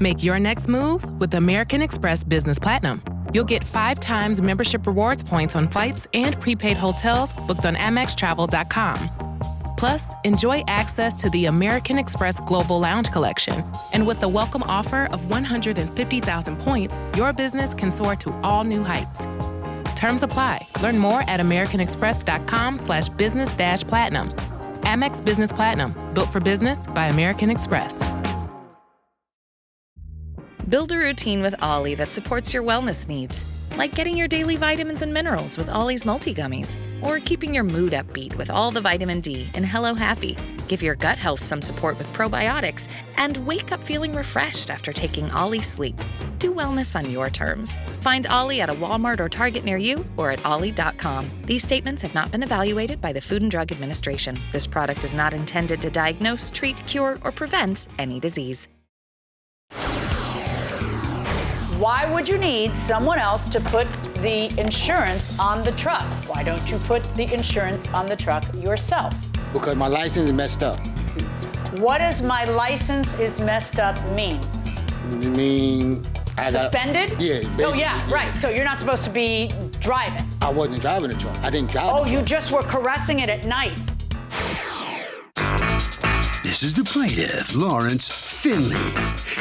Make your next move with American Express Business Platinum. You'll get 5 times membership rewards points on flights and prepaid hotels booked on AmexTravel.com. Plus, enjoy access to the American Express Global Lounge Collection. And with the welcome offer of 150,000 points, your business can soar to all new heights. Terms apply. Learn more at americanexpress.com/business-platinum. Amex Business Platinum, built for business by American Express. Build a routine with Ollie that supports your wellness needs, like getting your daily vitamins and minerals with Ollie's multi-gummies, or keeping your mood upbeat with all the vitamin D in Hello Happy. Give your gut health some support with probiotics, and wake up feeling refreshed after taking Ollie Sleep. Do wellness on your terms. Find Ollie at a Walmart or Target near you or at ollie.com. These statements have not been evaluated by the Food and Drug Administration. This product is not intended to diagnose, treat, cure, or prevent any disease. Why would you need someone else to put the insurance on the truck? Why don't you put the insurance on the truck yourself? Because my license is messed up. What does my license is messed up mean? You mean... Suspended? Yeah, basically. Oh, yeah, right. So you're not supposed to be driving. I wasn't driving the truck. I didn't drive the truck. Oh, you just were caressing it at night. This is the plaintiff, Lawrence Finley.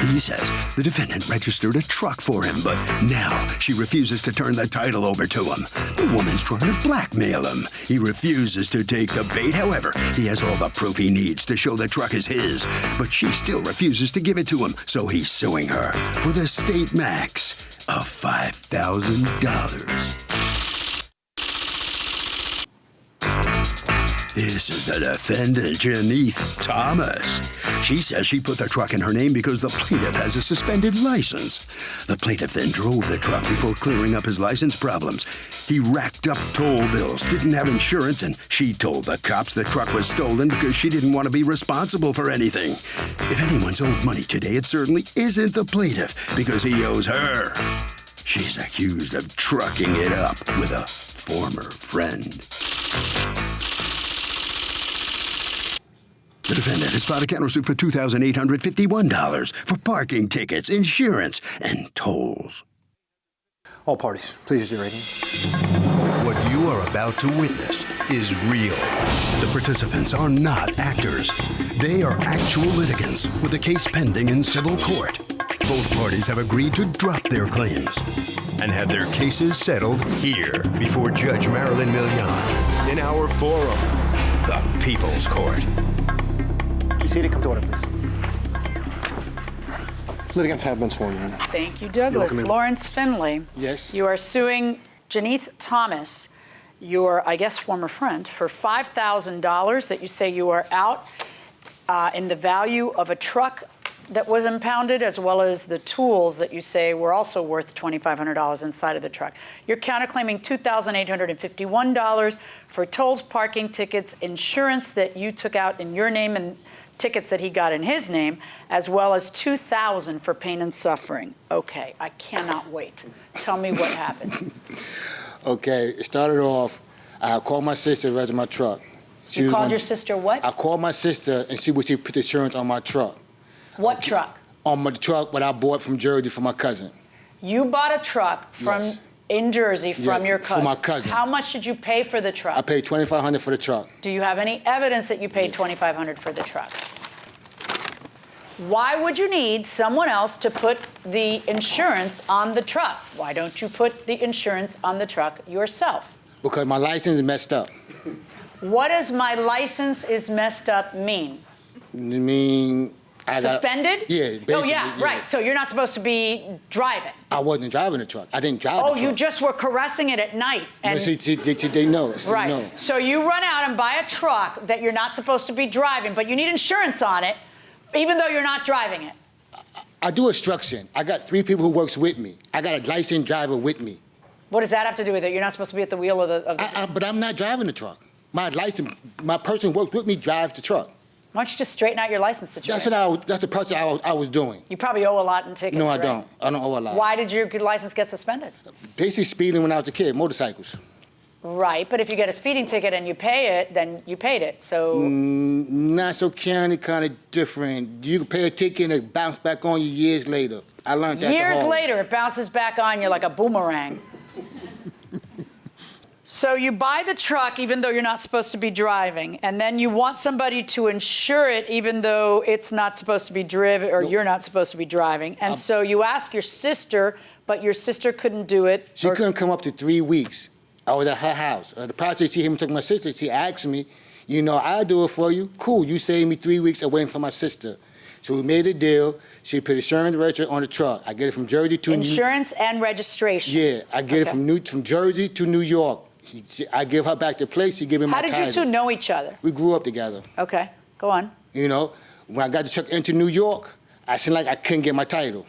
He says the defendant registered a truck for him, but now she refuses to turn the title over to him. The woman's trying to blackmail him. He refuses to take the bait. However, he has all the proof he needs to show the truck is his, but she still refuses to give it to him, so he's suing her for the state max of $5,000. This is the defendant, Janeth Thomas. She says she put the truck in her name because the plaintiff has a suspended license. The plaintiff then drove the truck before clearing up his license problems. He racked up toll bills, didn't have insurance, and she told the cops the truck was stolen because she didn't want to be responsible for anything. If anyone's owed money today, it certainly isn't the plaintiff because he owes her. She's accused of trucking it up with a former friend. The defendant has filed a countersuit for $2,851 for parking tickets, insurance, and tolls. All parties, please use your rating. What you are about to witness is real. The participants are not actors. They are actual litigants with a case pending in civil court. Both parties have agreed to drop their claims and have their cases settled here before Judge Marilyn Milian in our forum, the People's Court. Seated, come to order, please. Litigants have been sworn in. Thank you, Douglas. Lawrence Finley. Yes. You are suing Janeth Thomas, your, I guess, former friend, for $5,000 that you say you are out in the value of a truck that was impounded, as well as the tools that you say were also worth $2,500 inside of the truck. You're counterclaiming $2,851 for tolls, parking tickets, insurance that you took out in your name, and tickets that he got in his name, as well as $2,000 for pain and suffering. Okay, I cannot wait. Tell me what happened. Okay, it started off, I called my sister to register my truck. You called your sister what? I called my sister and she would put the insurance on my truck. What truck? On my truck that I bought from Jersey for my cousin. You bought a truck from in Jersey from your cousin? For my cousin. How much did you pay for the truck? I paid $2,500 for the truck. Do you have any evidence that you paid $2,500 for the truck? Why would you need someone else to put the insurance on the truck? Why don't you put the insurance on the truck yourself? Because my license is messed up. What does my license is messed up mean? You mean... Suspended? Yeah, basically. Oh, yeah, right. So you're not supposed to be driving. I wasn't driving the truck. I didn't drive the truck. Oh, you just were caressing it at night. And they know. Right. No. So you run out and buy a truck that you're not supposed to be driving, but you need insurance on it, even though you're not driving it. I do instruction. I got 3 people who works with me. I got a licensed driver with me. What does that have to do with it? You're not supposed to be at the wheel of the... But I'm not driving the truck. My person who works with me drives the truck. Why don't you just straighten out your license situation? That's the process I was doing. You probably owe a lot in tickets, No, I right? don't. I don't owe a lot. Why did your license get suspended? Basically speeding when I was a kid, motorcycles. Right, but if you get a speeding ticket and you pay it, then you paid it, so... Nassau County kind of different. You can pay a ticket and it bounce back on you years later. I learned that Years later, it bounces back on you like a boomerang. So you buy the truck even though you're not supposed to be driving, and then you want somebody to insure it even though it's not supposed to be driven, or you're not supposed to be driving. And so you ask your sister, but your sister couldn't do it. She couldn't come up to 3 weeks. I was at her house. The project she took my sister, she asked me, you know, I'll do it for you. Cool, you saved me 3 weeks of waiting for my sister. So we made a deal. She put insurance and registration on the truck. I get it from Jersey to Insurance and registration. Yeah, I get it from Jersey to New York. I give her back the place, she give me my title. How did you two know each other? We grew up together. Okay, go on. You know, when I got the truck into New York, I seemed like I couldn't get my title.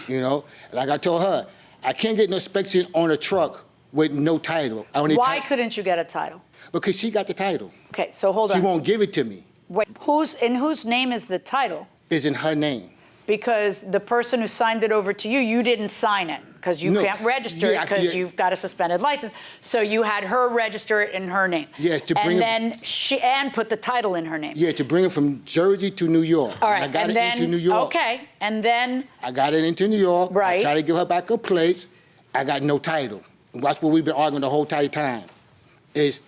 You know, like I told her, I can't get no inspection on a truck with no title. Why couldn't you get a title? Because she got the title. Okay, so hold on. She won't give it to me. Wait, in whose name is the title? It's in her name. Because the person who signed it over to you, you didn't sign it because you can't register it because you've got a suspended license. So you had her register it in her name. Yeah, to bring and put the title in her name. Yeah, to bring it from Jersey to New York. All right, and I got it into New York. Okay, and then I got it into New York. Right. I tried to give her back her place. I got no title. And that's what we've been arguing the whole entire time, is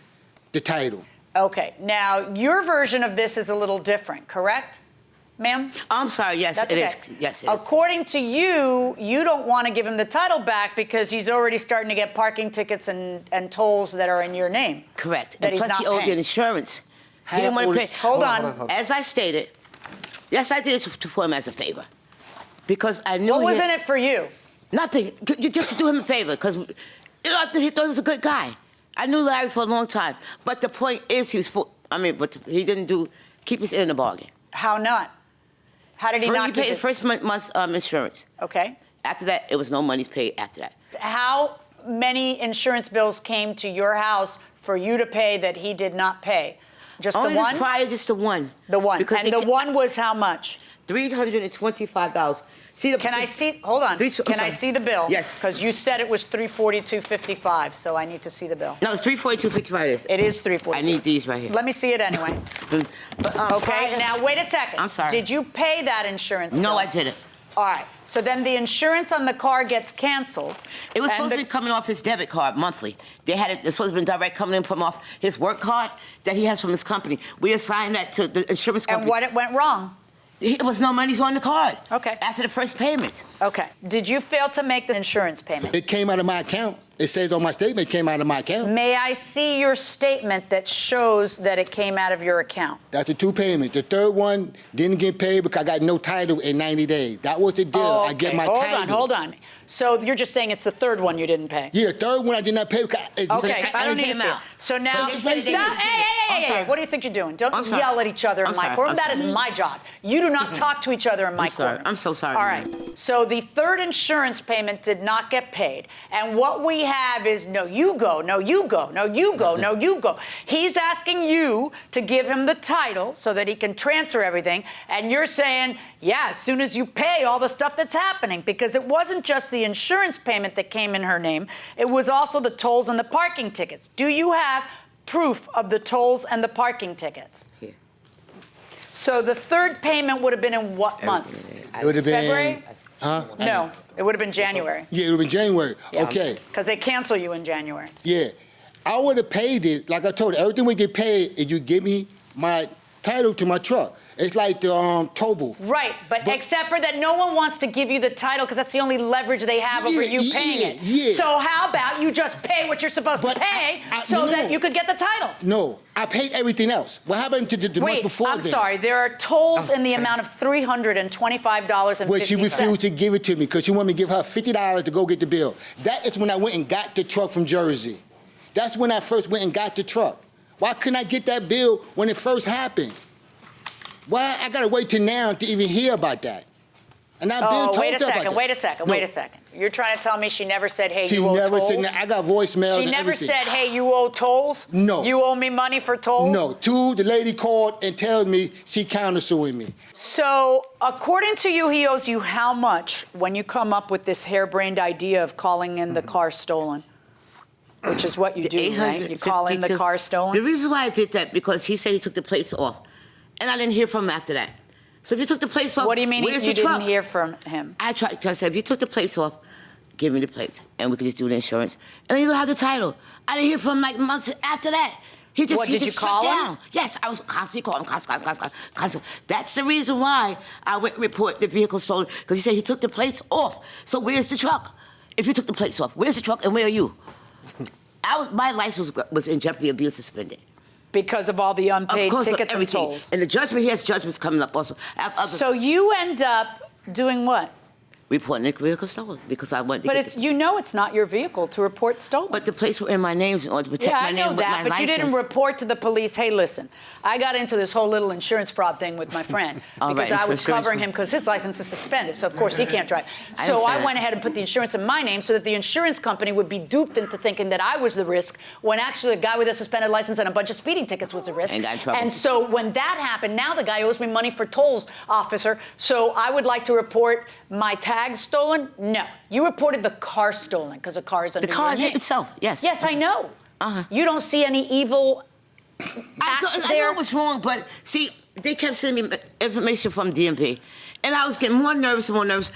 the title. Okay, now your version of this is a little different, correct? Ma'am? I'm sorry, yes, That's it okay. is. Yes, it is. According to you, you don't want to give him the title back because he's already starting to get parking tickets and tolls that are in your name. Correct. That And plus, he owed the insurance. He didn't want to pay. Hold on. As I stated, yes, I did it for him as a favor. Because I knew What was in it for you? Nothing. Just to do him a favor, because he thought he was a good guy. I knew Larry for a long time. But the point is, but he didn't keep his end of the bargain. How not? How did he not He paid the first month's insurance. Okay. After that, it was no money's paid after that. How many insurance bills came to your house for you to pay that he did not pay? Just Only the one? just the one. The one. Because and the one was how much? $325. Can I see? Hold on. Can I see the bill? Yes. Because you said it was $342.55, so I need to see the bill. No, it's $342.55. It is $342. I need these right here. Let me see it anyway. Okay. Now wait a second. I'm sorry. Did you pay that insurance bill? No, I didn't. All right. So then the insurance on the car gets canceled. It was supposed to be coming off his debit card monthly. It's supposed to be direct coming in from off his work card that he has from his company. We assigned that to the insurance company. And what went wrong? It was no money's on the card. Okay. After the first payment. Okay. Did you fail to make the insurance payment? It came out of my account. It says on my statement it came out of my account. May I see your statement that shows that it came out of your account? That's the 2 payments. The third one didn't get paid because I got no title in 90 days. That was the deal. Okay. I get my title. Hold on. So you're just saying it's the third one you didn't pay? Yeah, the third one I did not pay because I don't need to see it. So now, stop. Hey, what do you think you're doing? Don't yell at each other in my courtroom. That is my job. You do not talk to each other in my courtroom. I'm so sorry. All right. So the third insurance payment did not get paid. And what we have is, no, you go, no, you go, no, you go, no, you go. He's asking you to give him the title so that he can transfer everything. And you're saying, yeah, as soon as you pay all the stuff that's happening, because it wasn't just the insurance payment that came in her name, it was also the tolls and the parking tickets. Do you have proof of the tolls and the parking tickets? Here. So the third payment would have been in what month? It would have been... February? Huh? No, it would have been January. Yeah, it would have been January. Yeah. Okay. Because they cancel you in January. Yeah. I would have paid it, like I told you, everything we get paid is you give me my title to my truck. It's like the toll booth. Right, but except for that no one wants to give you the title because that's the only leverage they have over you paying it. Yeah. So how about you just pay what you're supposed to pay that you could get the title? No, I paid everything else. What happened to the month before I'm then? sorry, there are tolls in the amount of $325.50. Well, she refused to give it to me because she wanted me to give her $50 to go get the bill. That is when I went and got the truck from Jersey. That's when I first went and got the truck. Why couldn't I get that bill when it first happened? Why I gotta wait till now to even hear about that? And I've been told wait a about second, that. wait a second. You're trying to tell me she never said, hey, She you owe never tolls? said that. I got voicemails. She never said, hey, you owe tolls? No. You owe me money for tolls? No. 2, the lady called and tells me she countersuing me. So, according to you, he owes you how much when you come up with this harebrained idea of calling in the car stolen? which is what you do, right? You call in the car stolen? The reason why I did that, because he said he took the plates off. And I didn't hear from him after that. So if you took the plates off, what do you mean you where's the truck? didn't hear from him? I said, if you took the plates off, give me the plates, and we could just do the insurance. And then you'll have the title. I didn't hear from him like months after that. He just Did you call shut him? down. Yes, I was constantly calling him, constantly. That's the reason why I went and report the vehicle stolen, because he said he took the plates off. So where's the truck? If you took the plates off, where's the truck and where are you? My license was in jeopardy of being suspended. Because of all the unpaid tickets and tolls. And the judgment, he has judgments coming up also. So you end up doing what? Reporting the vehicle stolen because I wanted to But it's not your vehicle to report stolen. But the plates were in my name in order to protect my name with my license. Yeah, I know that, but you didn't report to the police, hey, listen, I got into this whole little insurance fraud thing with my friend because I was covering him because his license is suspended, so of course he can't drive. So I went ahead and put the insurance in my name so that the insurance company would be duped into thinking that I was the risk when actually a guy with a suspended license and a bunch of speeding tickets was the risk. And got in trouble. And so when that happened, now the guy owes me money for tolls, officer, so I would like to report my tag stolen? No. You reported the car stolen because the car is under your name. The car itself, yes. Yes, I know. You don't see any evil I know it was wrong, but see, they kept sending me information from DMV, and I was getting more nervous and more nervous.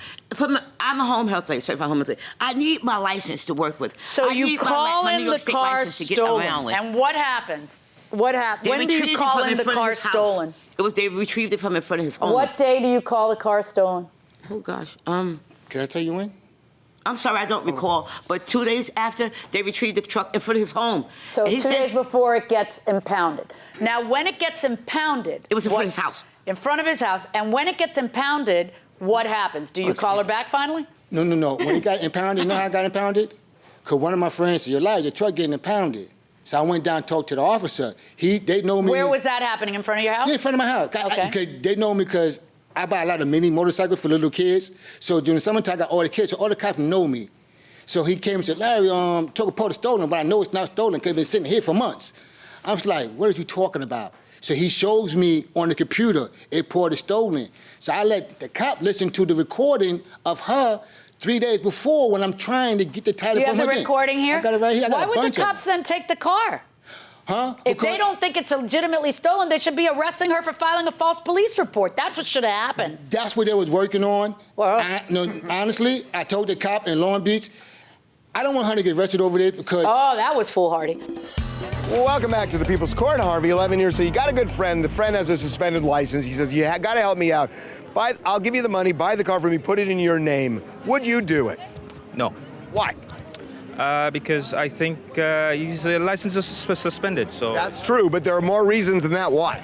I'm a home health lady, certified home health lady. I need my license to work with. So you call in the car stolen, and what happens? What happened? When do you call in the car stolen? They retrieved it from in front of his home. What day do you call the car stolen? Oh gosh. Can I tell you when? I'm sorry, I don't recall. But 2 days after, they retrieved the truck in front of his home. So 2 days before it gets impounded. Now, when it gets impounded... It was in front of his house. In front of his house. And when it gets impounded, what happens? Do you call her back finally? No. When it got impounded, you know how it got impounded? Because one of my friends said, you're lying, your truck getting impounded. So I went down and talked to the officer. They know me... Where was that happening? In front of your house? Yeah, in front of my house. Okay. They know me because I buy a lot of mini motorcycles for little kids. So during the summertime, I got all the kids, so all the cops know me. So he came and said, Larry, took a part of stolen, but I know it's not stolen because it's been sitting here for months. I was like, what are you talking about? So he shows me on the computer, it poured is stolen. So I let the cop listen to the recording of her 3 days before when I'm trying to get the title from her. Do you have the recording here? I got it right here. Why would the cops then take the car? Huh? If they don't think it's legitimately stolen, they should be arresting her for filing a false police report. That's what should have happened. That's what they was working on. Well, honestly, I told the cop in Long Beach, I don't want her to get arrested over there because... Oh, that was foolhardy. Well, welcome back to the People's Court, Harvey. 11 years. So you got a good friend. The friend has a suspended license. He says, you got to help me out. I'll give you the money. Buy the car for me. Put it in your name. Would you do it? No. Why? Because I think his license is suspended. So That's true, but there are more reasons than that. Why?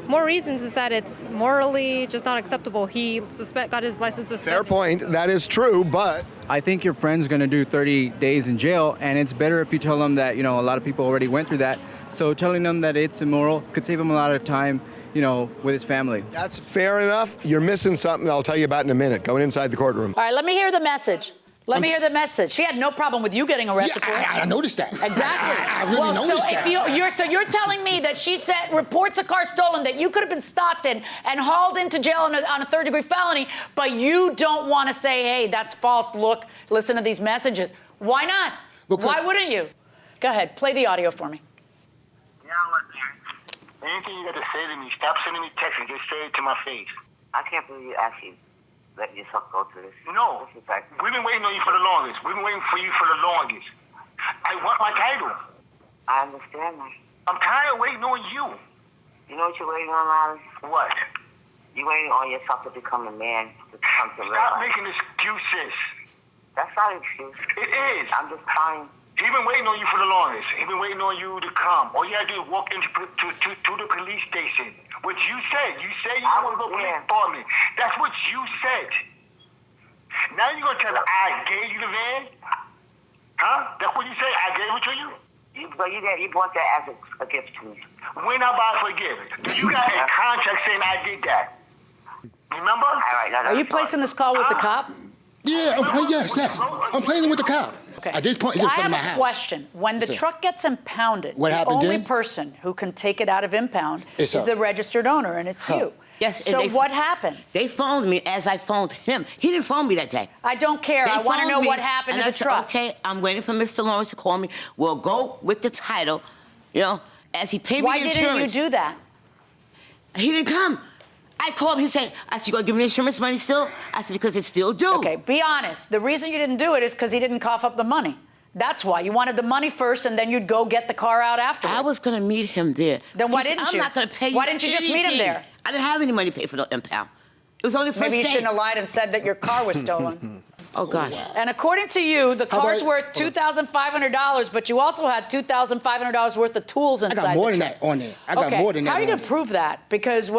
More reasons is that it's morally just not acceptable. He got his license suspended. Fair point. That is true, but... I think your friend's going to do 30 days in jail, and it's better if you tell them that, a lot of people already went through that. So telling them that it's immoral could save him a lot of time, with his family. That's fair enough. You're missing something I'll tell you about in a minute. Going inside the courtroom. All right, let me hear the message. Let me hear the message. She had no problem with you getting arrested for it. I noticed that. Exactly. I really noticed that. So you're telling me that she said reports a car stolen, that you could have been stopped in and hauled into jail on a third-degree felony, but you don't want to say, hey, that's false. Look, listen to these messages. Why not? Why wouldn't you? Go ahead, play the audio for me. You know what, man? Anything you got to say to me, stop sending me texts and just say it to my face. I can't believe you actually let yourself go through this. No. We've been waiting on you for the longest. We've been waiting for you for the longest. I want my title. I understand that. I'm tired of waiting on you. You know what you're waiting on, Larry? What? You're waiting on yourself to become a man, to come to real Stop life. making excuses. That's not an excuse. It is. I'm just trying. He's been waiting on you for the longest. He's been waiting on you to come. All you had to do is walk into to the police station. Which you said. You said you want to go police department. That's what you said. Now you're going to tell her I gave you the van? Huh? That's what you say? I gave it to you? You bought that as a gift to me. When I buy for a gift? Do you got a contract saying I did that? Remember? All right, Are you placing this call with the cop? Yeah, yes. I'm playing with the cop. Okay. At this point, it's in front of my house. I have a question. When the truck gets impounded, what the happens only then? person who can take it out of impound is the registered owner, and it's you. Yes. So what happens? They phoned me as I phoned him. He didn't phone me that day. I don't care. I want to know what happened to the truck. Okay, I'm waiting for Mr. Lawrence to call me. We'll go with the title, you know, as he paid me the insurance. Why didn't you do that? He didn't come. I called him. He said, I said, you going to give me the insurance money still? I said, because it's still due. Okay, be honest. The reason you didn't do it is because he didn't cough up the money. That's why. You wanted the money first, and then you'd go get the car out afterwards. I was going to meet him there. Then why didn't you? I'm not going to pay you Why didn't you just meet him there? I didn't have any money to pay for the impound. It was only the first Maybe you day. shouldn't have lied and said that your car was stolen. Oh, God. And according to you, the car's worth $2,500, but you also had $2,500 worth of tools inside. I got more than that on there. I got more than that. How are you going to prove that? Because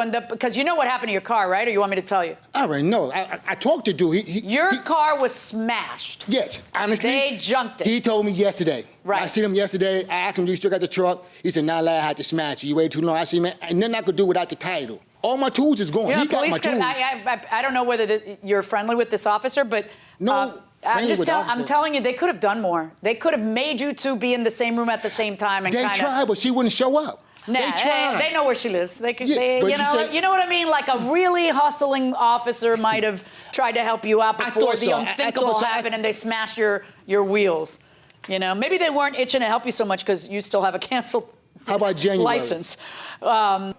you know what happened to your car, right? Or you want me to tell you? I already know. I talked to dude. Your car was smashed. Yes, honestly. They junked it. He told me yesterday. Right. I seen him yesterday. I asked him, do you still got the truck? He said, nah, lad, I had to smash it. You waited too long. I said, man, ain't nothing I could do without the title. All my tools is gone. You know, He got my tools. I don't know whether you're friendly with this officer, but no. I'm telling you, they could have done more. They could have made you two be in the same room at the same time and They tried, but she wouldn't show up. Nah, they tried. They know where she lives. They could, Yeah, you know what I mean? Like a really hustling officer might have tried to help you out before the unthinkable happened and they smashed your wheels. You know, maybe they weren't itching to help you so much because you still have a canceled license.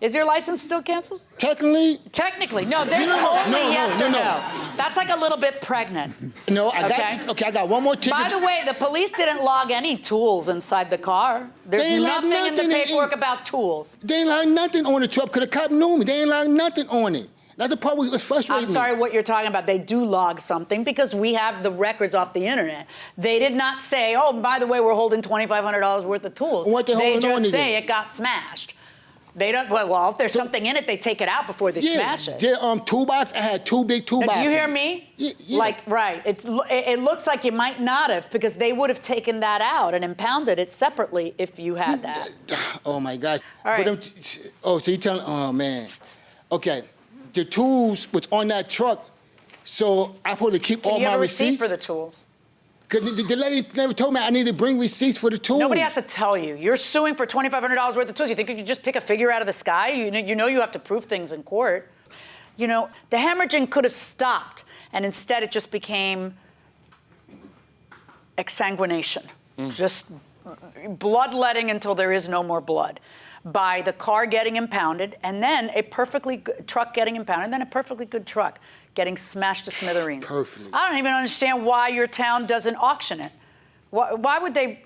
Is your license still canceled? Technically, no. There's only yes or no. That's like a little bit pregnant. No, I got one more ticket. By the way, the police didn't log any tools inside the car. There's nothing in the paperwork about tools. They ain't logged nothing on the truck because the cop knew me. They ain't logged nothing on it. That's the part that was frustrating. I'm sorry, what you're talking about. They do log something because we have the records off the internet. They did not say, oh, by the way, we're holding $2,500 worth of tools. What they just say it got smashed. They don't. Well, if there's something in it, they take it out before they smash it. The toolbox. I had two big toolboxes. Now, do you hear me? Yeah. Like, right. It looks like you might not have because they would have taken that out and impounded it separately if you had that. Oh my gosh. All right. So you telling? Oh man. Okay. The tools was on that truck, so I supposed to keep all my receipts. You have a receipt for the tools? Because the lady never told me I need to bring receipts for the tools. Nobody has to tell you. You're suing for $2,500 worth of tools. You think you could just pick a figure out of the sky? You know you have to prove things in court. You know, the hemorrhaging could have stopped, and instead it just became exsanguination. Just bloodletting until there is no more blood. By the car getting impounded, and then a perfectly good truck getting impounded, and then a perfectly good truck getting smashed to smithereens. Perfectly. I don't even understand why your town doesn't auction it. Why would they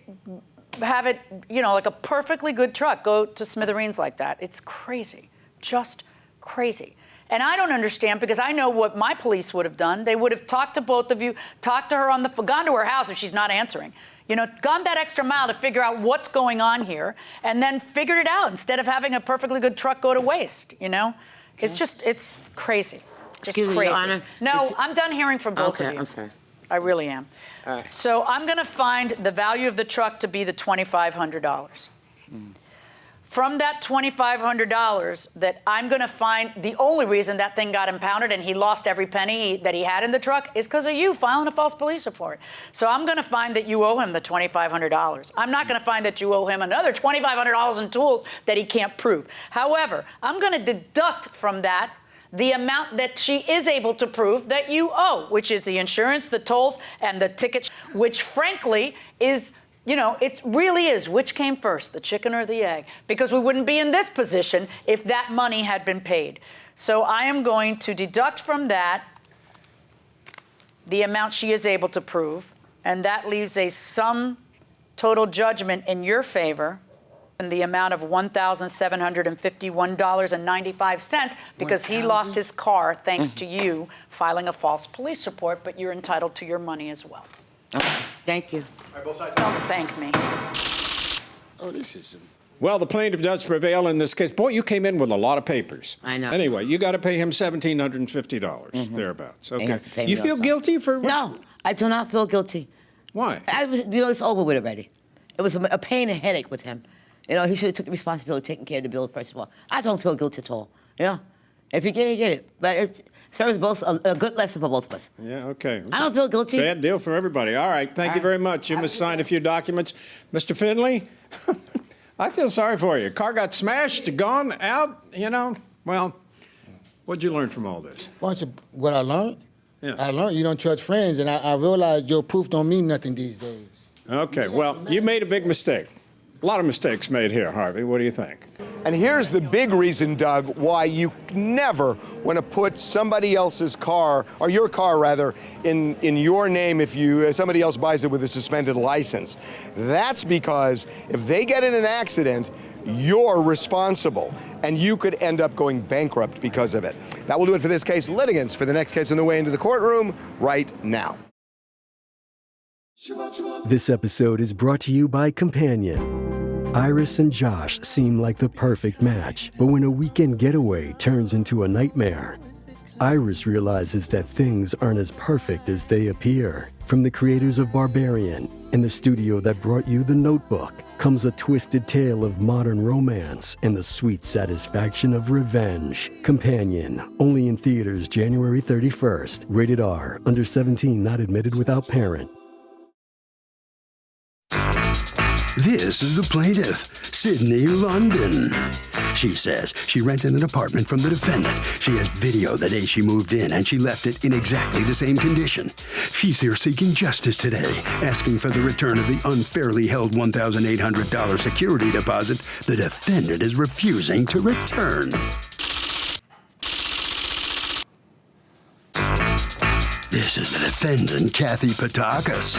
have it, you know, like a perfectly good truck go to smithereens like that? It's crazy, just crazy. And I don't understand because I know what my police would have done. They would have talked to both of you, talked to her on the phone, gone to her house if she's not answering. You know, gone that extra mile to figure out what's going on here and then figured it out instead of having a perfectly good truck go to waste, you know? Okay. It's crazy. Excuse me, Your Honor. No, I'm done hearing from both of you. Okay, I'm sorry. I really am. All right. So I'm going to find the value of the truck to be the $2,500. From that $2,500 that I'm going to find, the only reason that thing got impounded and he lost every penny that he had in the truck is because of you filing a false police report. So I'm going to find that you owe him the $2,500. I'm not going to find that you owe him another $2,500 in tools that he can't prove. However, I'm going to deduct from that the amount that she is able to prove that you owe, which is the insurance, the tolls, and the ticket, which frankly is, you know, it really is which came first, the chicken or the egg, because we wouldn't be in this position if that money had been paid. So I am going to deduct from that the amount she is able to prove, and that leaves a sum total judgment in your favor in the amount of $1,751.95 because he lost his car thanks to you filing a false police report, but you're entitled to your money as well. Okay. Thank you. Don't thank me. Oh, this is... Well, the plaintiff does prevail in this case. Boy, you came in with a lot of papers. I know. Anyway, you got to pay him $1,750, thereabouts. Okay. He has to pay me You feel also. guilty for... No, I do not feel guilty. Why? It's over with already. It was a pain and headache with him. You know, he should have took the responsibility of taking care of the bill first of all. I don't feel guilty at all. You know, if you get it, you get it. But it serves both a good lesson for both of us. Yeah, okay. I don't feel guilty. Bad deal for everybody. All right, thank you very much. You must sign a few documents. Mr. Finley, I feel sorry for you. Car got smashed, gone, out, you know. Well, What'd you learn from all this? Bunch of what I learned? Yeah. I learned you don't trust friends, and I realized your proof don't mean nothing these days. Okay, well, you made a big mistake. A lot of mistakes made here, Harvey. What do you think? And here's the big reason, Doug, why you never want to put somebody else's car, or your car rather, in your name if somebody else buys it with a suspended license. That's because if they get in an accident, you're responsible, and you could end up going bankrupt because of it. That will do it for this case. Litigants for the next case on the way into the courtroom right now. This episode is brought to you by Companion. Iris and Josh seem like the perfect match, but when a weekend getaway turns into a nightmare, Iris realizes that things aren't as perfect as they appear. From the creators of Barbarian and the studio that brought you The Notebook comes a twisted tale of modern romance and the sweet satisfaction of revenge. Companion, only in theaters January 31st. Rated R, under 17, not admitted without parent. This is the plaintiff, Sydney London. She says she rented an apartment from the defendant. She has video the day she moved in, and she left it in exactly the same condition. She's here seeking justice today, asking for the return of the unfairly held $1,800 security deposit the defendant is refusing to return. This is the defendant, Kathy Patakis.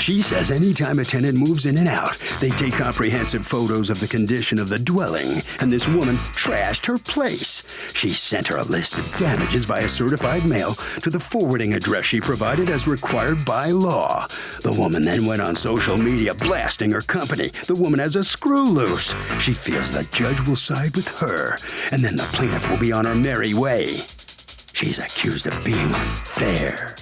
She says anytime a tenant moves in and out, they take comprehensive photos of the condition of the dwelling, and this woman trashed her place. She sent her a list of damages via certified mail to the forwarding address she provided as required by law. The woman then went on social media blasting her company. The woman has a screw loose. She feels the judge will side with her, and then the plaintiff will be on her merry way. She's accused of being unfair.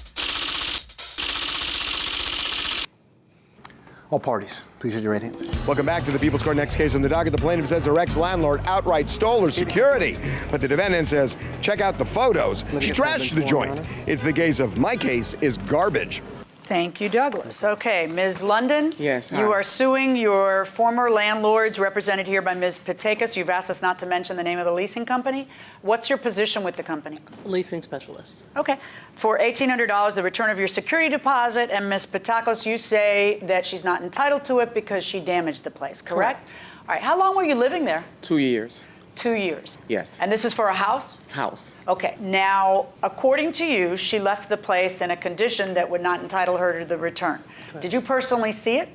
All parties, please raise your right hands. Welcome back to the People's Court. Next case on the docket. The plaintiff says her ex-landlord outright stole her security, but the defendant says, check out the photos. She trashed the joint. It's the case of my case is garbage. Thank you, Douglas. Okay, Ms. London. Yes, hi. You are suing your former landlords, represented here by Ms. Patakis. You've asked us not to mention the name of the leasing company. What's your position with the company? Leasing specialist. Okay. For $1,800, the return of your security deposit, and Ms. Patakis, you say that she's not entitled to it because she damaged the place, correct? All right. How long were you living there? 2 years. 2 years. Yes. And this is for a house? House. Okay. Now, according to you, she left the place in a condition that would not entitle her to the return. Correct. Did you personally see it?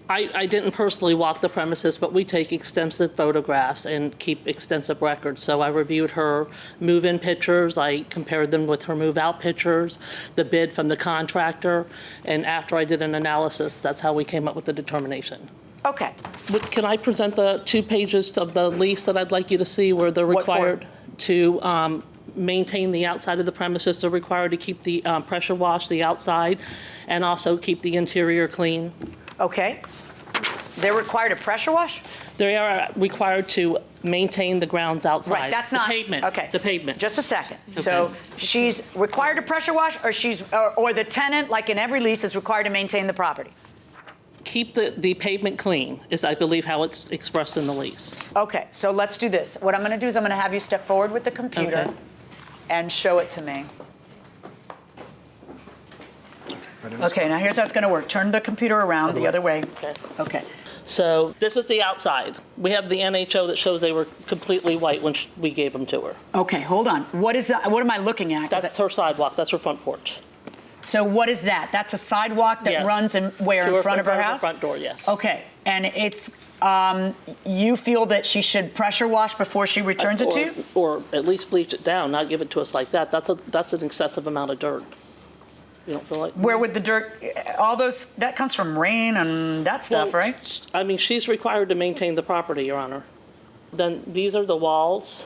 I didn't personally walk the premises, but we take extensive photographs and keep extensive records. So I reviewed her move-in pictures, I compared them with her move-out pictures, the bid from the contractor, and after I did an analysis, that's how we came up with the determination. Okay. Can I present the 2 pages of the lease that I'd like you to see where they're required to maintain the outside of the premises? They're required to keep the pressure wash the outside and also keep the interior clean. Okay. They're required to pressure wash? They are required to maintain the grounds outside. Right, that's not the pavement. Okay. The pavement. Just a second. Okay. So she's required to pressure wash, or the tenant, like in every lease, is required to maintain the property? Keep the pavement clean is, I believe, how it's expressed in the lease. Okay, so let's do this. What I'm going to do is I'm going to have you step forward with the computer and show it to me. Okay, now here's how it's going to work. Turn the computer around the other way. Okay. So this is the outside. We have the NHO that shows they were completely white when we gave them to her. Okay, hold on. What am I looking at? That's her sidewalk. That's her front porch. So what is that? That's a sidewalk that runs in front of her house? Front door, yes. Okay, and it's you feel that she should pressure wash before she returns it to you? Or at least bleach it down, not give it to us like that. That's an excessive amount of dirt. You don't feel like? Where would the dirt, all those, that comes from rain and that stuff, right? I mean, she's required to maintain the property, Your Honor. Then these are the walls.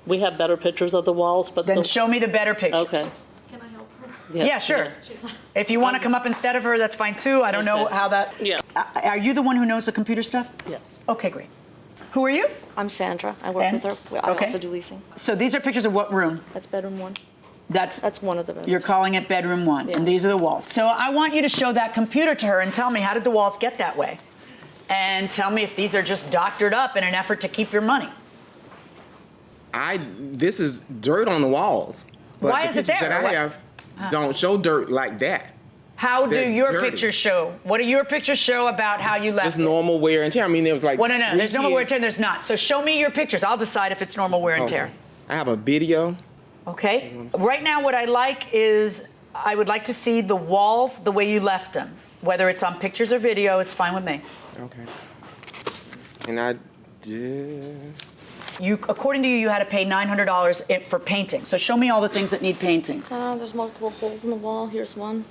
We have better pictures of the walls, but then show me the better pictures. Okay. Can I help her? Yeah, sure. If you want to come up instead of her, that's fine too. I don't know how that. Yeah. Are you the one who knows the computer stuff? Yes. Okay, great. Who are you? I'm Sandra. I work with her. I also do leasing. So these are pictures of what room? That's bedroom 1. That's one of the bedrooms. You're calling it bedroom 1, and these are the walls. So I want you to show that computer to her and tell me, how did the walls get that way? And tell me if these are just doctored up in an effort to keep your money. This is dirt on the walls. But Why is it the pictures there? that I have don't show dirt like that. How do They're your dirty. pictures show? What do your pictures show about how you left Just it? normal wear and tear. I mean, there was like. Well, no. There's normal wear and tear. tear. There's not. So show me your pictures. I'll decide if it's normal wear and tear. I have a video. Okay. Right now, what I like is I would like to see the walls the way you left them. Whether it's on pictures or video, it's fine with me. Okay. And I did. According to you, you had to pay $900 for painting. So show me all the things that need painting. There's multiple holes in the wall. Here's one.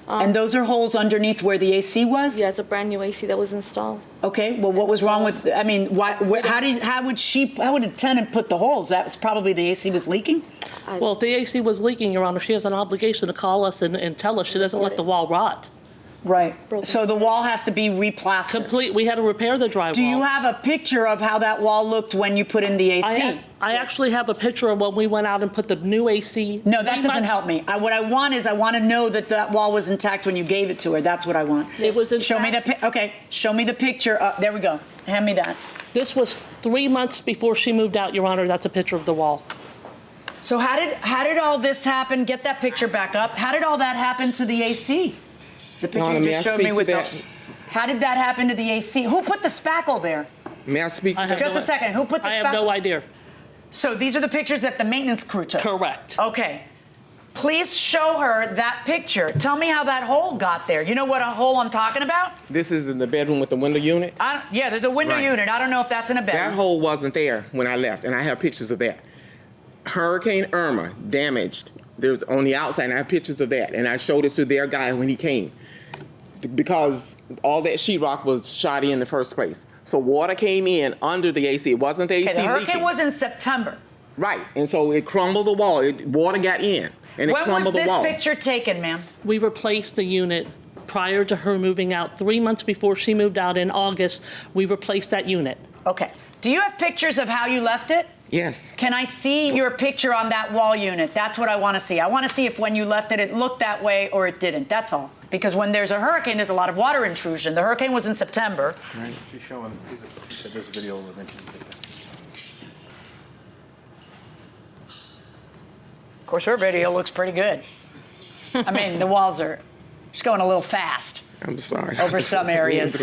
And those are holes underneath where the AC was? Yeah, it's a brand new AC that was installed. Okay, well, what was wrong with, I mean, how would a tenant put the holes? That was probably the AC was leaking? Well, if the AC was leaking, Your Honor, she has an obligation to call us and tell us she doesn't let the wall rot. Right. So the wall has to be replastered. Complete. We had to repair the drywall. Do you have a picture of how that wall looked when you put in the AC? I actually have a picture of when we went out and put the new AC. No, that doesn't help me. What I want is I want to know that that wall was intact when you gave it to her. That's what I want. It was intact. Show me the okay. Show me the picture. There we go. Hand me that. This was 3 months before she moved out, Your Honor. That's a picture of the wall. So how did all this happen? Get that picture back up. How did all that happen to the AC? The picture you just showed me with how did that happen to the AC? Who put the spackle there? May I speak to that? Just a second. Who put the spackle? I have no idea. So these are the pictures that the maintenance crew took? Correct. Okay. Please show her that picture. Tell me how that hole got there. You know what a hole I'm talking about? This is in the bedroom with the window unit? Yeah, there's a window unit. I don't know if that's in a bedroom. That hole wasn't there when I left, and I have pictures of that. Hurricane Irma damaged. There's on the outside, and I have pictures of that, and I showed it to their guy when he came. Because all that sheetrock was shoddy in the first place. So water came in under the AC. It wasn't the AC the hurricane leaking. was in September. Right, and so it crumbled the wall. Water got in, and it crumbled the wall. When was this picture taken, ma'am? We replaced the unit prior to her moving out. 3 months before she moved out in August, we replaced that unit. Okay. Do you have pictures of how you left it? Yes. Can I see your picture on that wall unit? That's what I want to see. I want to see if when you left it, it looked that way or it didn't. That's all. Because when there's a hurricane, there's a lot of water intrusion. The hurricane was in September. Right. She's showing, she said this video will eventually take that. Of course, her video looks pretty good. I mean, the walls are just going a little fast. I'm sorry. Over some areas.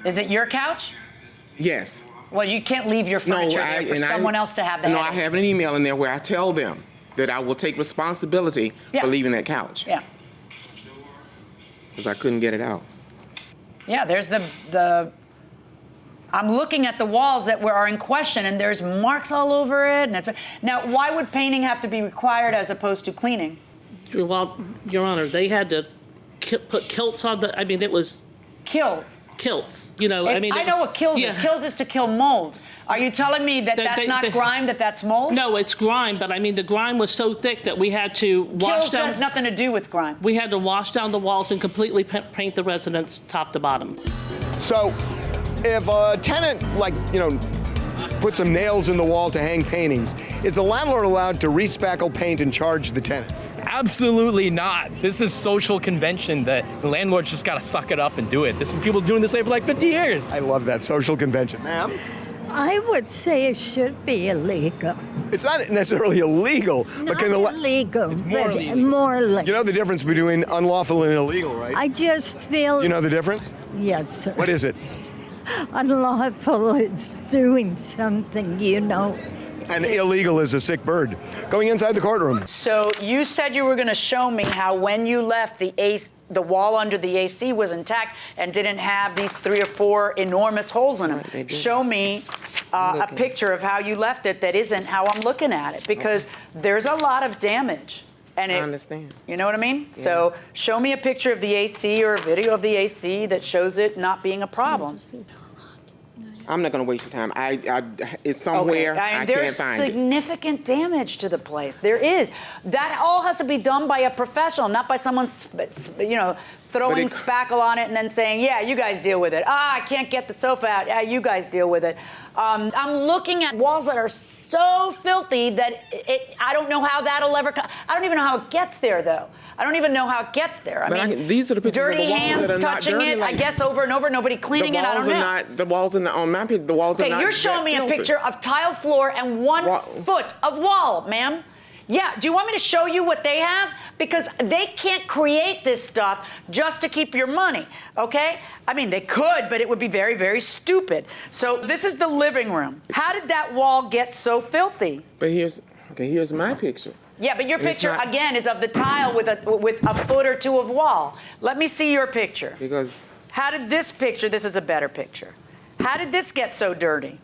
Is it your couch? Yes. Well, you can't leave your furniture there for someone else to have the No, I have an email in there where I tell them that I will take responsibility for leaving that couch. Yeah. Because I couldn't get it out. Yeah, there's the I'm looking at the walls that are in question, and there's marks all over it. And now, why would painting have to be required as opposed to cleaning? Well, Your Honor, they had to put kilts on the. I mean, it was kilts. Kilts, you know. I mean, I know what kills is. Kills is to kill mold. Are you telling me that that's not grime, that's mold? No, it's grime, but I mean, the grime was so thick that we had to wash down. Kills has nothing to do with grime. We had to wash down the walls and completely paint the residence top to bottom. So, if a tenant, put some nails in the wall to hang paintings, is the landlord allowed to respackle paint and charge the tenant? Absolutely not. This is social convention that the landlord's just got to suck it up and do it. This is people doing this way for like 50 years. I love that, social convention. Ma'am? I would say it should be illegal. It's not necessarily illegal, but can illegal. It's morally illegal. Morally. You know the difference between unlawful and illegal, right? I just feel. You know the difference? Yes, sir. What is it? Unlawful is doing something, you know. And illegal is a sick bird. Going inside the courtroom. So you said you were going to show me how when you left the wall under the AC was intact and didn't have these 3 or 4 enormous holes in them. Show me a picture of how you left it that isn't how I'm looking at it, because there's a lot of damage. And I understand. You know what I mean? Yeah. So show me a picture of the AC or a video of the AC that shows it not being a problem. I'm not going to waste your time. It's somewhere. Okay. I can't there's find it. significant damage to the place. There is. That all has to be done by a professional, not by someone, throwing spackle on it and then saying, yeah, you guys deal with it. I can't get the sofa out. Yeah, you guys deal with it. I'm looking at walls that are so filthy that I don't know how that'll ever come. I don't even know how it gets there, though. I don't even know how it gets there. I these are the pictures dirty of the walls hands that are touching not dirty, it, I guess over and over, nobody cleaning it, I don't know. The walls are not, on my picture. The walls are Okay, not you're showing me a filthy. picture of tile floor and 1 foot of wall, ma'am. Yeah, do you want me to show you what they have? Because they can't create this stuff just to keep your money, okay? I mean, they could, but it would be very, very stupid. So this is the living room. How did that wall get so filthy? But here's my picture. Yeah, but your And it's picture, not- again, is of the tile with a foot or two of wall. Let me see your picture. Because How did this picture, this is a better picture. How did this get so dirty?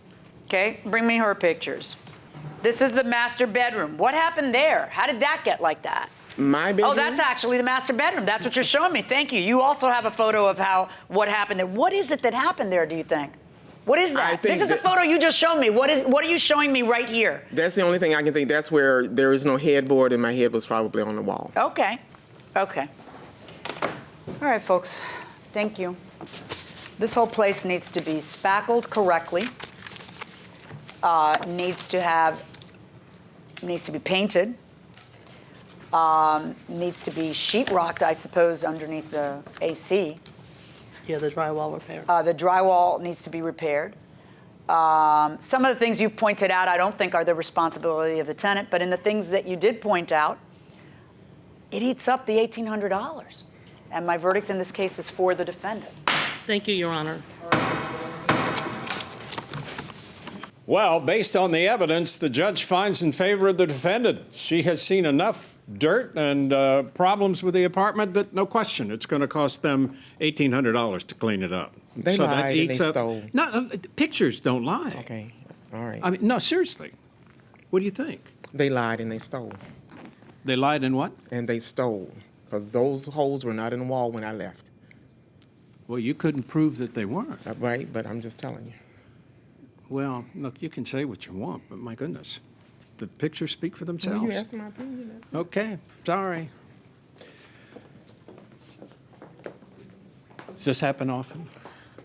Okay, bring me her pictures. This is the master bedroom. What happened there? How did that get like that? my bedroom. Oh, that's actually the master bedroom. That's what you're showing me. Thank you. You also have a photo of what happened there. What is it that happened there, do you think? What is that? This is the photo you just showed me. What are you showing me right here? That's the only thing I can think. That's where there is no headboard and my head was probably on the wall. Okay. Okay. All right, folks. Thank you. This whole place needs to be spackled correctly. Needs to be painted. Needs to be sheetrocked, I suppose, underneath the AC. Yeah, the drywall repair. The drywall needs to be repaired. Some of the things you've pointed out I don't think are the responsibility of the tenant, but in the things that you did point out, it eats up the $1,800. And my verdict in this case is for the defendant. Thank you, Your Honor. Well, based on the evidence, the judge finds in favor of the defendant. She has seen enough dirt and problems with the apartment that no question it's going to cost them $1,800 to clean it up. They lied and they stole. No, pictures don't lie. Okay, all right. I mean, no, seriously. What do you think? They lied and they stole. They lied and what? And they stole, because those holes were not in the wall when I left. Well, you couldn't prove that they weren't. Right, but I'm just telling you. Well, look, you can say what you want, but my goodness, the pictures speak for themselves. Well, you asked my opinion. That's it. Okay, sorry. Does this happen often?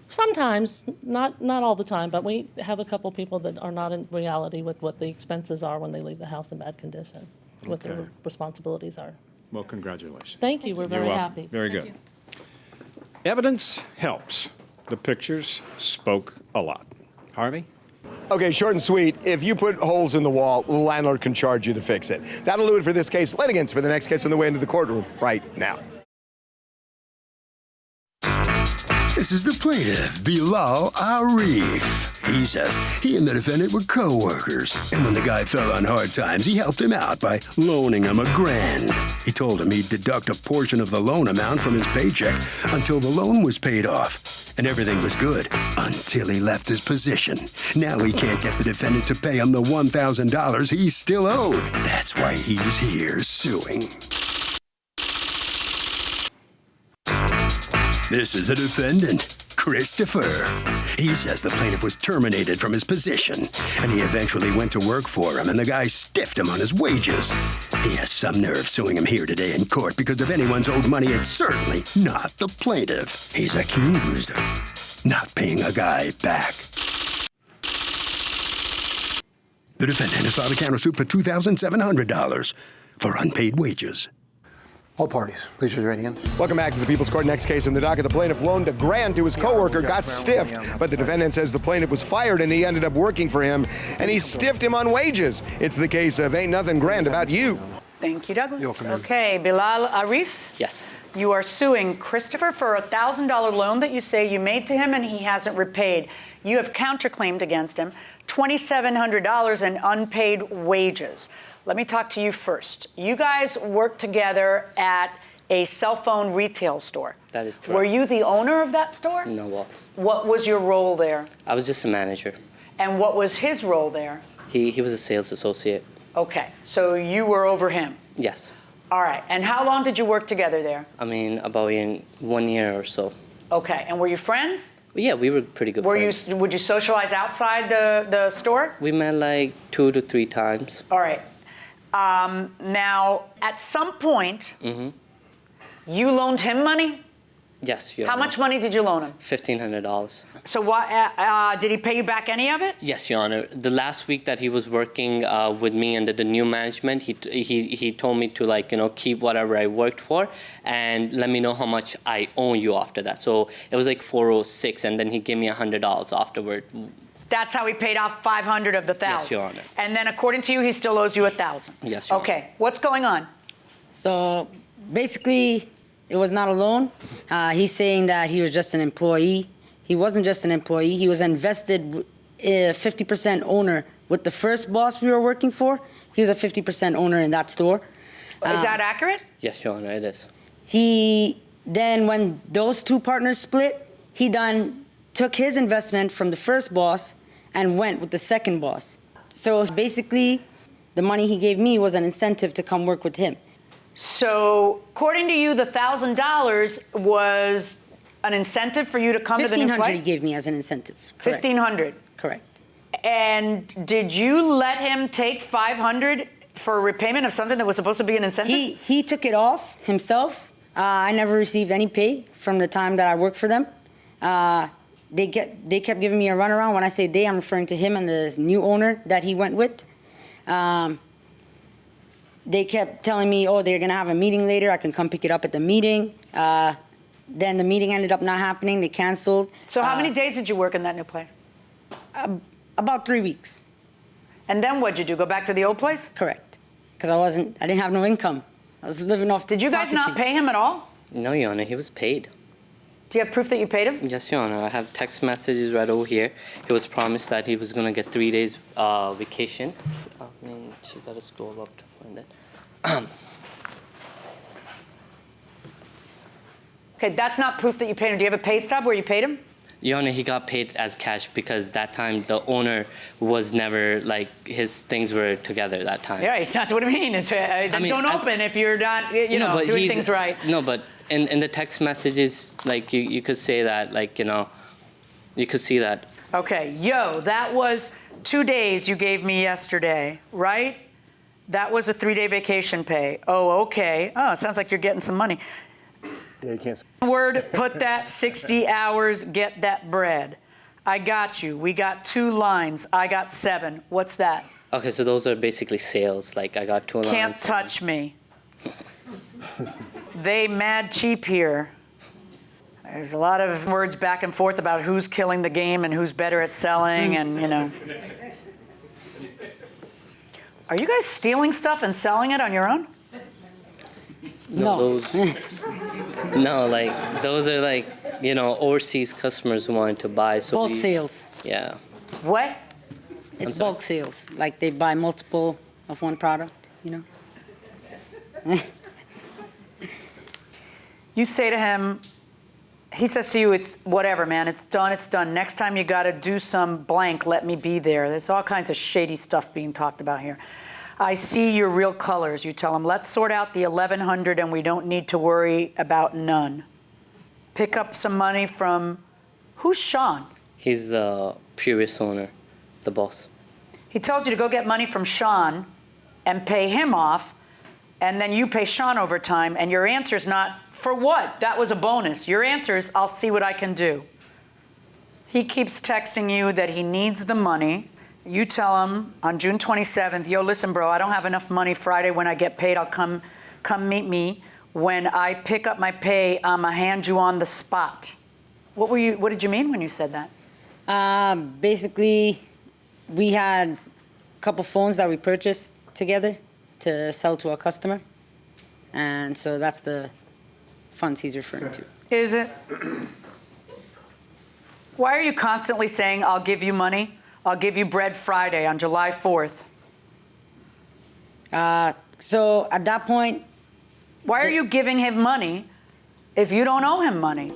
Sometimes, not all the time, but we have a couple people that are not in reality with what the expenses are when they leave the house in bad condition, what their Okay. responsibilities are. Well, congratulations. Thank you. We're very You're happy. welcome. Very good. Evidence helps. The pictures spoke a lot. Harvey? Okay, short and sweet. If you put holes in the wall, the landlord can charge you to fix it. That'll do it for this case. Litigants for the next case on the way into the courtroom right now. This is the plaintiff, Bilal Arif. He says he and the defendant were co-workers, and when the guy fell on hard times, he helped him out by loaning him $1,000. He told him he'd deduct a portion of the loan amount from his paycheck until the loan was paid off. And everything was good until he left his position. Now he can't get the defendant to pay him the $1,000 he's still owed. That's why he's here suing. This is the defendant, Christopher. He says the plaintiff was terminated from his position, and he eventually went to work for him, and the guy stiffed him on his wages. He has some nerve suing him here today in court because if anyone's owed money, it's certainly not the plaintiff. He's accused of not paying a guy back. The defendant has filed a countersuit for $2,700 for unpaid wages. All parties, please raise your right hand. Welcome back to the People's Court. Next case in the docket. The plaintiff loaned $1,000 to his coworker, got stiffed, but the defendant says the plaintiff was fired and he ended up working for him, and he stiffed him on wages. It's the case of Ain't Nothing Grand About You. Thank you, Douglas. Okay, Bilal Arif. Yes. You are suing Christopher for a $1,000 loan that you say you made to him and he hasn't repaid. You have counterclaimed against him $2,700 in unpaid wages. Let me talk to you first. You guys worked together at a cell phone retail store. That is correct. Were you the owner of that store? No, what? What was your role there? I was just a manager. And what was his role there? He was a sales associate. Okay, so you were over him. Yes. All right, and how long did you work together there? I mean, about in 1 year or so. Okay, and were you friends? Well, yeah, we were pretty good friends. Would you socialize outside the store? We met like 2 to 3 times. All right. Now, at some point, you loaned him money? Yes. Your How Honor. much money did you loan him? $1,500. So did he pay you back any of it? Yes, Your Honor. The last week that he was working with me under the new management, he told me to keep whatever I worked for and let me know how much I owe you after that. So it was like $406, and then he gave me $100 afterward That's how he paid off 500 of the 1,000. Yes, Your Honor. And then according to you, he still owes you 1,000. Yes, Your Honor. Okay, what's going on? So basically, it was not a loan. He's saying that he was just an employee. He wasn't just an employee. He was invested 50% owner with the first boss we were working for. He was a 50% owner in that store. Is that accurate? Yes, Your Honor, it is. Then when those two partners split, he took his investment from the first boss and went with the second boss. So basically, the money he gave me was an incentive to come work with him. So according to you, the $1,000 was an incentive for you to come to the new place? $1,500 he gave me as an incentive. Correct. $1,500. Correct. And did you let him take $500 for repayment of something that was supposed to be an incentive? He took it off himself. I never received any pay from the time that I worked for them. They kept giving me a runaround. When I say they, I'm referring to him and the new owner that he went with. They kept telling me, oh, they're going to have a meeting later. I can come pick it up at the meeting. Then the meeting ended up not happening. They canceled. So how many days did you work in that new place? About 3 weeks. And then what'd you do? Go back to the old place? Correct. Because I didn't have no income. I was living off. Did you guys not pay him at all? No, Your Honor, he was paid. Do you have proof that you paid him? Yes, Your Honor. I have text messages right over here. He was promised that he was going to get 3 days vacation. I mean, she got to scroll up to find it. Okay, that's not proof that you paid him. Do you have a pay stub where you paid him? Your Honor, he got paid as cash because that time the owner was never, like, his things were together that time. Yeah, that's what I mean. It's, don't open if you're not, doing things right. No, but in the text messages, like, you could say that, like, you could see that. Okay, that was 2 days you gave me yesterday, right? That was a 3-day vacation pay. Oh, okay. Oh, it sounds like you're getting some money. Yeah, you can't. Word, put that 60 hours, get that bread. I got you. We got 2 lines. I got 7. What's that? Okay, so those are basically sales. Like, I got 2 lines. Can't touch me. They mad cheap here. There's a lot of words back and forth about who's killing the game and who's better at selling and, Are you guys stealing stuff and selling it on your own? No. No, like, those are, like, overseas customers who wanted to buy. So Bulk sales. Yeah. What? It's bulk sales. Like, they buy multiple of one product, You say to him, he says to you, it's whatever, man, it's done. Next time you got to do some blank, let me be there. There's all kinds of shady stuff being talked about here. I see your real colors. You tell him, let's sort out the 1,100 and we don't need to worry about none. Pick up some money from, who's Sean? He's the previous owner, the boss. He tells you to go get money from Sean and pay him off, and then you pay Sean over time, and your answer's not, for what? That was a bonus. Your answer is, I'll see what I can do. He keeps texting you that he needs the money. You tell him on June 27th, yo, listen, bro, I don't have enough money Friday when I get paid. I'll come meet me. When I pick up my pay, I'ma hand you on the spot. What did you mean when you said that? Basically, we had a couple phones that we purchased together to sell to a customer. And so that's the funds he's referring to. Is it? Why are you constantly saying, I'll give you money? I'll give you bread Friday on July 4th. So at that point... Why are you giving him money if you don't owe him money?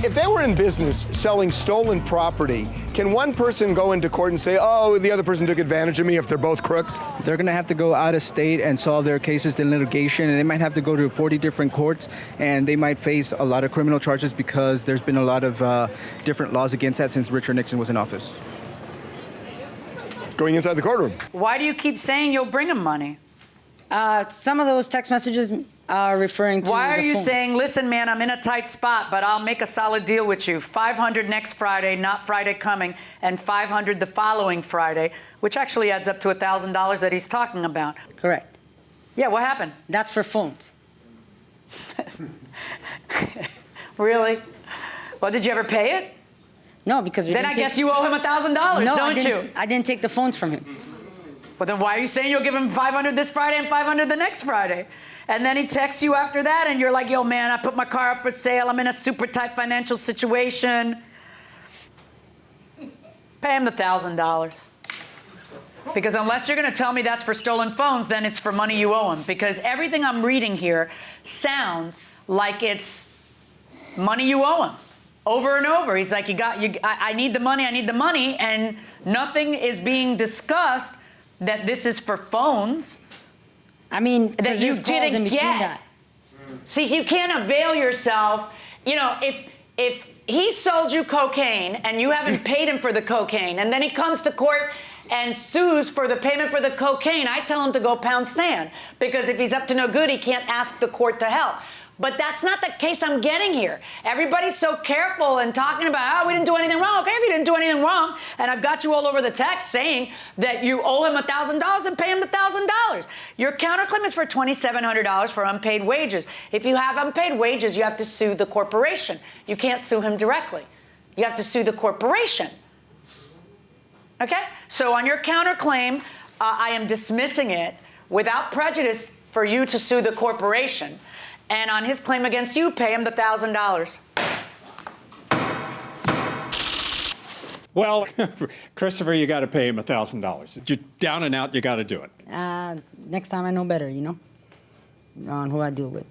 If they were in business selling stolen property, can one person go into court and say, oh, the other person took advantage of me if they're both crooks? They're going to have to go out of state and solve their cases in litigation, and they might have to go to 40 different courts, and they might face a lot of criminal charges because there's been a lot of different laws against that since Richard Nixon was in office. Going inside the courtroom. Why do you keep saying you'll bring him money? Some of those text messages are referring to Why are you phones. saying, listen, man, I'm in a tight spot, but I'll make a solid deal with you. 500 next Friday, not Friday coming, and 500 the following Friday, which actually adds up to $1,000 that he's talking about. Correct. Yeah, what happened? That's for phones. Really? Well, did you ever pay it? No, because we Then didn't I guess you owe him $1,000, no, don't you? I didn't take the phones from him. Well, then why are you saying you'll give him $500 this Friday and $500 the next Friday? And then he texts you after that, and you're like, yo, man, I put my car up for sale. I'm in a super tight financial situation. Pay him the $1,000. Because unless you're going to tell me that's for stolen phones, then it's for money you owe him. Because everything I'm reading here sounds like it's money you owe him. Over and over. He's like, I need the money, and nothing is being discussed that this is for phones. I mean, that you didn't get. That. See, you can't avail yourself. You know, if he sold you cocaine and you haven't paid him for the cocaine, and then he comes to court and sues for the payment for the cocaine, I tell him to go pound sand, because if he's up to no good, he can't ask the court to help. But that's not the case I'm getting here. Everybody's so careful and talking about, oh, we didn't do anything wrong. Okay, if you didn't do anything wrong, and I've got you all over the text saying that you owe him $1,000, then pay him the $1,000. Your counterclaim is for $2,700 for unpaid wages. If you have unpaid wages, you have to sue the corporation. You can't sue him directly. You have to sue the corporation. Okay? So on your counterclaim, I am dismissing it without prejudice for you to sue the corporation. And on his claim against you, pay him the $1,000. Well, Christopher, you got to pay him $1,000. You're down and out, you got to do it. Next time I know better, on who I deal with.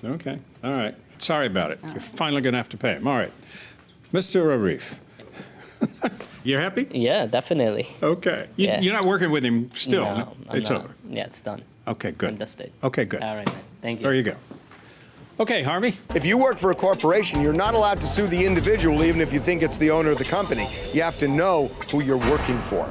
Okay, all right. Sorry about it. You're finally going to have to pay him. All right. Mr. Arif, you happy? Yeah, definitely. Okay. You're not working with him still? No, it's not. over. Yeah, it's done. Okay, good. In the state. Okay, good. All right, man. Thank you. There you go. Okay, Harvey. If you work for a corporation, you're not allowed to sue the individual even if you think it's the owner of the company. You have to know who you're working for.